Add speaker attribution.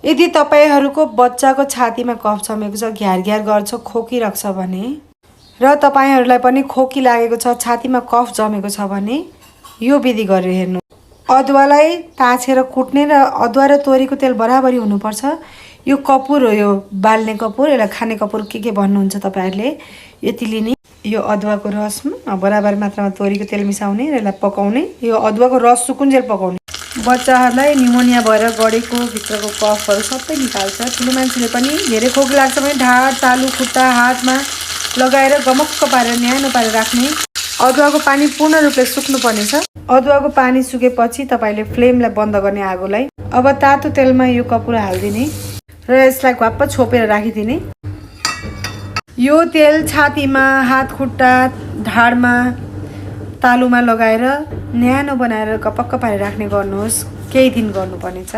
Speaker 1: यदि तपाईहरूको बच्चाको छातीमा कफ जमेको छ, घ्यार घ्यार गर्छ, खोकिरहेको छ भने र तपाईहरूलाई पनि खोकी लागेको छ, छातीमा कफ जमेको छ भने यो विधि गरेर हेर्नु। अदुवालाई ताछेर कुट्ने र अदुवा र तोरीको तेल बराबरी हुनुपर्छ। यो कपुर हो, यो बाल्ने कपुर, यसलाई खाने कपुर के भन्नुहुन्छ तपाईहरूले। यति लिने, यो अदुवाको रसमा बराबर मात्रामा तोरीको तेल मिसाउने र यसलाई पकाउने। यो अदुवाको रस सुकुन्जेल पकाउने। बच्चाहरूलाई निमोनिया भएर गडेको भित्रको कफहरू सबै निकाल्छ। ठुलो मान्छेले पनि धेरै खोकी लाग्छ भने ढाड, तालु, खुट्टा, हातमा लगाएर गमक्क पारेर न्यानो पारेर राख्ने। अदुवाको पानी पूर्ण रूपले सुक्नुपर्नेछ। अदुवाको पानी सुकेपछि तपाईले फ्लेमलाई बन्द गर्ने, आगोलाई। अब तातो तेलमा यो कपुर हालिदिने र यसलाई घप्प छोपेर राखिदिने। यो तेल छातीमा, हात खुट्टा, ढाडमा, तालुमा लगाएर न्यानो बनाएर गपक्क पारेर राख्ने गर्नुहोस्। केही दिन गर्नुपर्नेछ।